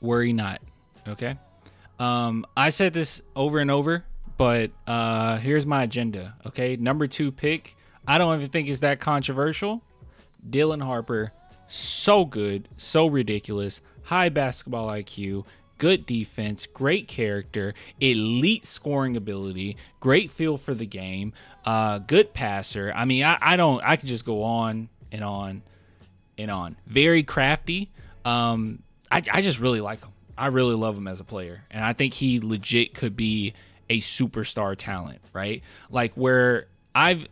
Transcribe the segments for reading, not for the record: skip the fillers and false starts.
Worry not. Okay. I said this over and over, but here's my agenda. Okay. Number 2 pick. I don't even think it's that controversial. Dylan Harper. So good. So ridiculous. High basketball IQ. Good defense. Great character. Elite scoring ability. Great feel for the game. Good passer. I mean, I could just go on and on and on. Very crafty. I just really like him. I really love him as a player, and I think he legit could be a superstar talent, right? Like where I've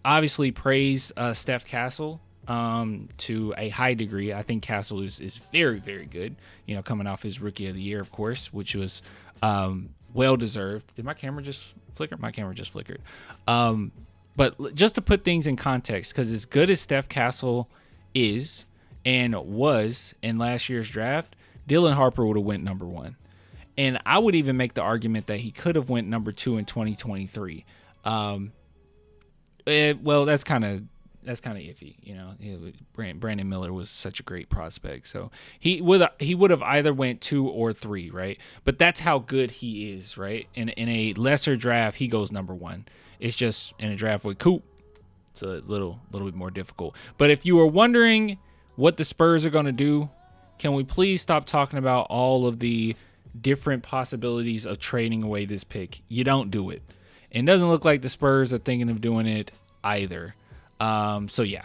obviously praised Steph Castle to a high degree. I think Castle is very, very good. You know, coming off his Rookie of the Year, of course, which was well deserved. Did my camera just flicker? My camera just flickered. But just to put things in context, because as good as Steph Castle is and was in last year's draft, Dylan Harper would have went number 1. And I would even make the argument that he could have went number 2 in 2023. Well, that's kind of iffy, you know. Brandon Miller was such a great prospect, so he would have either went 2 or 3, right? But that's how good he is, right? In a lesser draft, he goes number 1. It's just in a draft with Coop, it's a little bit more difficult. But if you were wondering what the Spurs are going to do, can we please stop talking about all of the different possibilities of trading away this pick? You don't do it. It doesn't look like the Spurs are thinking of doing it either. So yeah.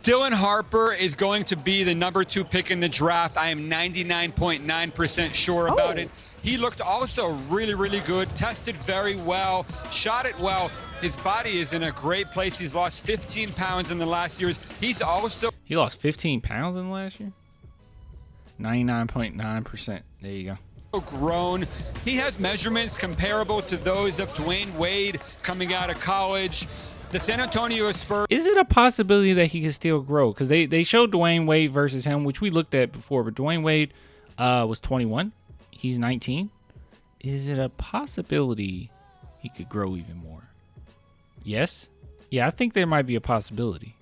Dylan Harper is going to be the number 2 pick in the draft. I am 99.9% sure about it. He looked also really, really good, tested very well, shot it well. His body is in a great place. He's lost 15 pounds in the last years. He lost 15 pounds in the last year? 99.9%. There you go. Grown. He has measurements comparable to those of Dwayne Wade coming out of college. The San Antonio Spurs. Is it a possibility that he can still grow? Because they showed Dwayne Wade versus him, which we looked at before, but Dwayne Wade was 21. He's 19. Is it a possibility he could grow even more? Yes? Yeah, I think there might be a possibility.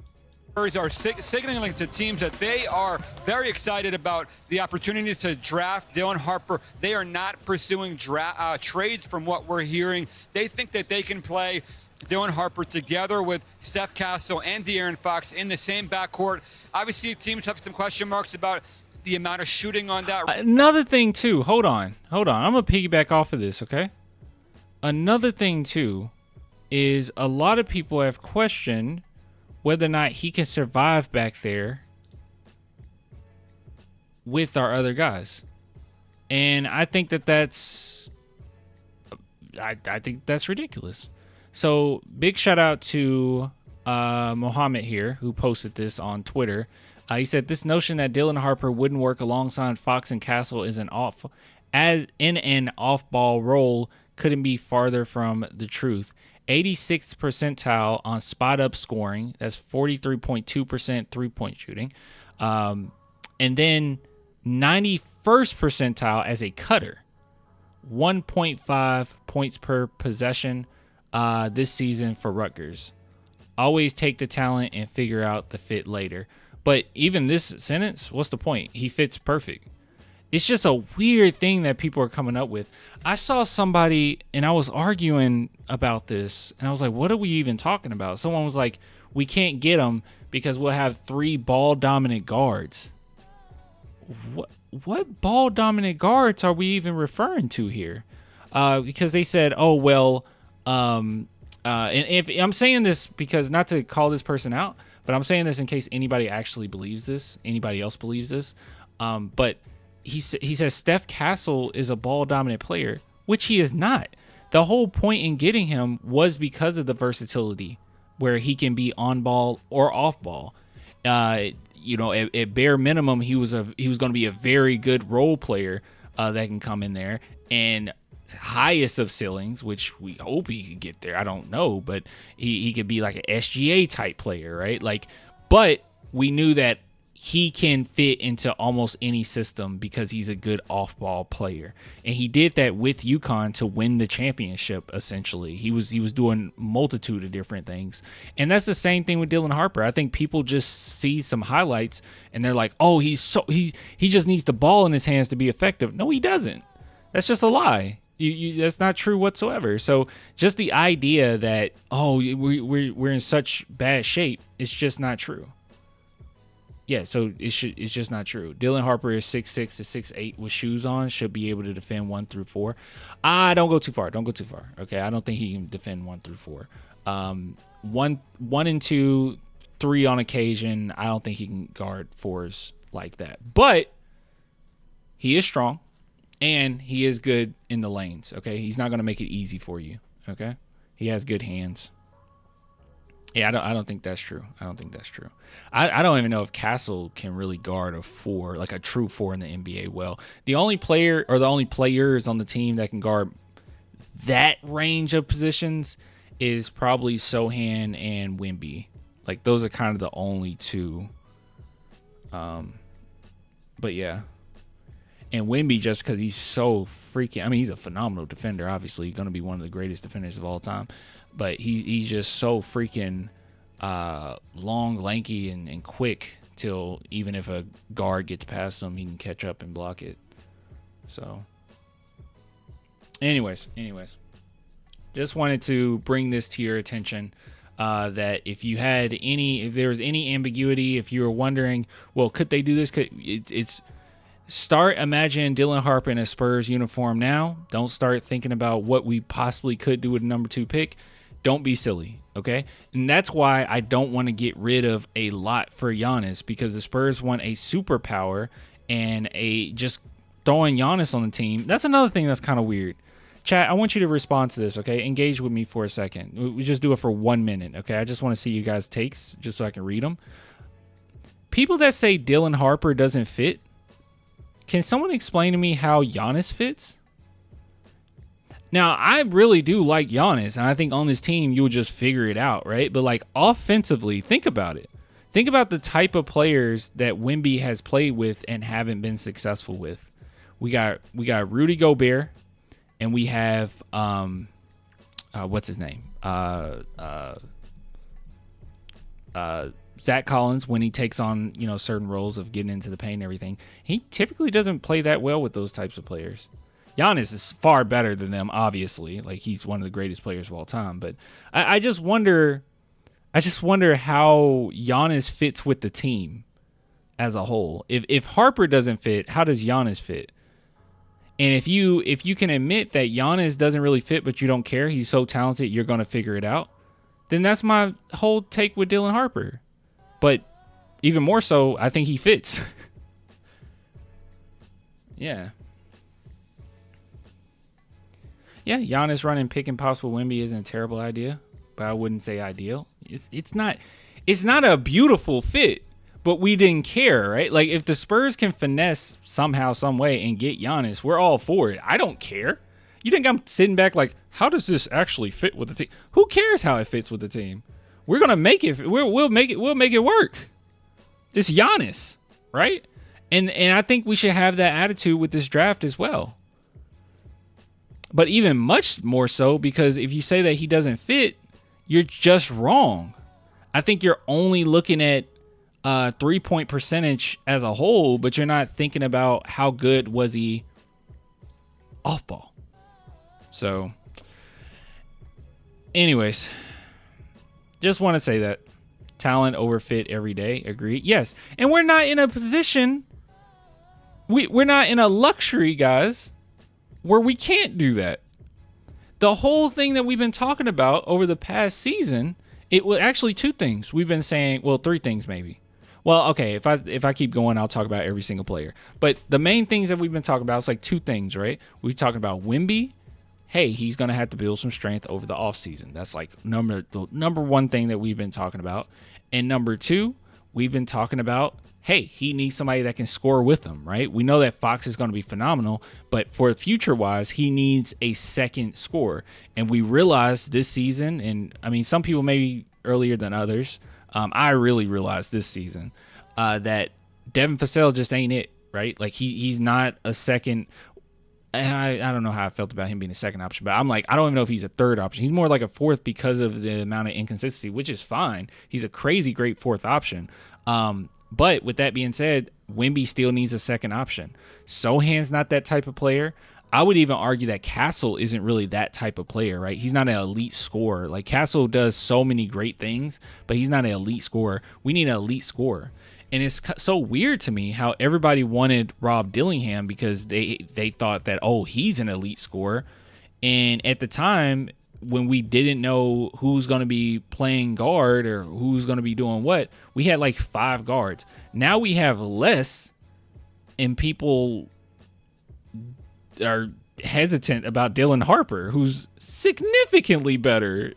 Spurs are signaling to teams that they are very excited about the opportunity to draft Dylan Harper. They are not pursuing trades from what we're hearing. They think that they can play Dylan Harper together with Steph Castle and De'Aaron Fox in the same backcourt. Obviously, teams have some question marks about the amount of shooting on that. Another thing, too. Hold on. I'm going to piggyback off of this, okay? Another thing, too, is a lot of people have questioned whether or not he can survive back there with our other guys. And I think that's ridiculous. So big shout out to Mohammed here, who posted this on Twitter. He said this notion that Dylan Harper wouldn't work alongside Fox and Castle in an off-ball role couldn't be farther from the truth. 86th percentile on spot-up scoring. That's 43.2% three-point shooting. And then 91st percentile as a cutter. 1.5 points per possession this season for Rutgers. Always take the talent and figure out the fit later. But even this sentence, what's the point? He fits perfect. It's just a weird thing that people are coming up with. I saw somebody, and I was arguing about this, and I was like, what are we even talking about? Someone was like, we can't get him because we'll have 3 ball-dominant guards. What ball-dominant guards are we even referring to here? Because they said, oh, well, and if I'm saying this because not to call this person out, but I'm saying this in case anybody actually believes this, anybody else believes this. But he says Steph Castle is a ball dominant player, which he is not. The whole point in getting him was because of the versatility, where he can be on ball or off ball. At bare minimum, he was going to be a very good role player that can come in there, and highest of ceilings, which we hope he could get there. I don't know, but he could be like an SGA type player, right? Like, but we knew that he can fit into almost any system because he's a good off-ball player. And he did that with UConn to win the championship, essentially. He was doing multitude of different things. And that's the same thing with Dylan Harper. I think people just see some highlights and they're like, oh, he just needs the ball in his hands to be effective. No, he doesn't. That's just a lie. That's not true whatsoever. So just the idea that, oh, we're in such bad shape, it's just not true. Yeah, so it's just not true. Dylan Harper is 6'6" to 6'8" with shoes on, should be able to defend 1 through 4. Don't go too far. Okay, I don't think he can defend 1 through 4. 1 and 2, 3 on occasion. I don't think he can guard 4s like that. But he is strong, and he is good in the lanes. Okay, he's not going to make it easy for you. Okay, he has good hands. Yeah, I don't think that's true. I don't even know if Castle can really guard a 4, like a true 4 in the NBA well. The only player or the only players on the team that can guard that range of positions is probably Sohan and Wemby. Like, those are kind of the only two. But yeah. And Wemby, just because he's so freaking, I mean, he's a phenomenal defender, obviously. He's going to be one of the greatest defenders of all time. But he's just so freaking long, lanky, and quick till even if a guard gets past him, he can catch up and block it. So, anyways. Just wanted to bring this to your attention. That if there was any ambiguity, if you were wondering, well, could they do this? Imagine Dylan Harper in a Spurs uniform now. Don't start thinking about what we possibly could do with a number 2 pick. Don't be silly, okay? And that's why I don't want to get rid of a lot for Giannis, because the Spurs want a superpower and just throwing Giannis on the team. That's another thing that's kind of weird. Chat, I want you to respond to this, okay? Engage with me for a second. We just do it for 1 minute, okay? I just want to see you guys' takes just so I can read them. People that say Dylan Harper doesn't fit, can someone explain to me how Giannis fits? Now, I really do like Giannis, and I think on this team, you'll just figure it out, right? But, like, offensively, think about it. Think about the type of players that Wemby has played with and haven't been successful with. We got Rudy Gobert, and we have, what's his name? Zach Collins, when he takes on, certain roles of getting into the paint and everything. He typically doesn't play that well with those types of players. Giannis is far better than them, obviously. Like, he's one of the greatest players of all time. But I just wonder how Giannis fits with the team as a whole. If Harper doesn't fit, how does Giannis fit? And if you can admit that Giannis doesn't really fit, but you don't care, he's so talented, you're going to figure it out, then that's my whole take with Dylan Harper. But even more so, I think he fits. Yeah. Yeah, Giannis running pick and pops with Wemby isn't a terrible idea, but I wouldn't say ideal. It's not a beautiful fit, but we didn't care, right? Like, if the Spurs can finesse somehow, some way, and get Giannis, we're all for it. I don't care. You think I'm sitting back like, how does this actually fit with the team? Who cares how it fits with the team? We're gonna make it. We'll make it work. It's Giannis, right? And I think we should have that attitude with this draft as well. But even much more so, because if you say that he doesn't fit, you're just wrong. I think you're only looking at 3-point percentage as a whole, but you're not thinking about how good was he off ball. So, anyways, just want to say that talent over fit every day. Agreed. Yes. And we're not in a position, we're not in a luxury, guys, where we can't do that. The whole thing that we've been talking about over the past season, it was actually 2 things. We've been saying, well, 3 things maybe. Well, okay, if I keep going, I'll talk about every single player. But the main things that we've been talking about, it's like 2 things, right? We're talking about Wemby. Hey, he's going to have to build some strength over the offseason. That's like the number 1 thing that we've been talking about. And number 2, we've been talking about, hey, he needs somebody that can score with him, right? We know that Fox is going to be phenomenal, but for future-wise, he needs a second scorer. And we realized this season, and I mean, some people maybe earlier than others, I really realized this season that Devin Vassell just ain't it, right? Like he's not a second. I don't know how I felt about him being a second option, but I'm like, I don't even know if he's a third option. He's more like a fourth because of the amount of inconsistency, which is fine. He's a crazy great fourth option. But with that being said, Wemby still needs a second option. Sohan's not that type of player. I would even argue that Castle isn't really that type of player, right? He's not an elite scorer. Like Castle does so many great things, but he's not an elite scorer. We need an elite scorer. And it's so weird to me how everybody wanted Rob Dillingham because they thought that, oh, he's an elite scorer. And at the time, when we didn't know who's going to be playing guard or who's going to be doing what, we had like 5 guards. Now we have less, and people are hesitant about Dylan Harper, who's significantly better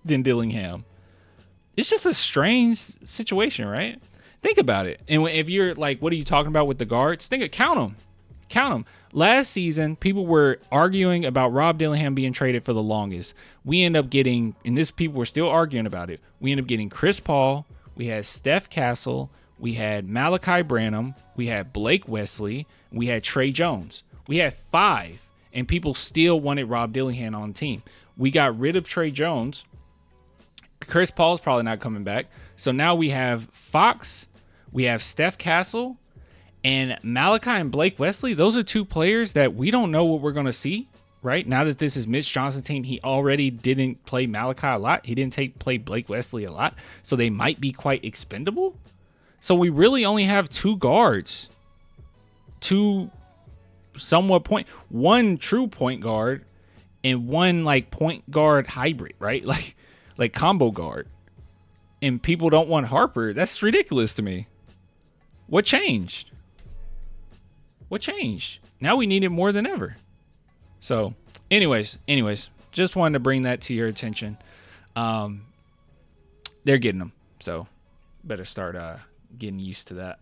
than Dillingham. It's just a strange situation, right? Think about it. And if you're like, what are you talking about with the guards? Count them. Last season, people were arguing about Rob Dillingham being traded for the longest. We end up getting, and this people were still arguing about it. We end up getting Chris Paul. We had Steph Castle. We had Malachi Branham. We had Blake Wesley. We had Trey Jones. We had 5, and people still wanted Rob Dillingham on the team. We got rid of Trey Jones. Chris Paul's probably not coming back. So now we have Fox. We have Steph Castle and Malachi and Blake Wesley. Those are 2 players that we don't know what we're going to see, right? Now that this is Mitch Johnson's team, he already didn't play Malachi a lot. He didn't play Blake Wesley a lot. So they might be quite expendable. So we really only have 2 guards. 2 somewhat one true point guard and one like point guard hybrid, right? Like combo guard. And people don't want Harper. That's ridiculous to me. What changed? Now we need it more than ever. So, anyways, just wanted to bring that to your attention. They're getting them. So, better start getting used to that.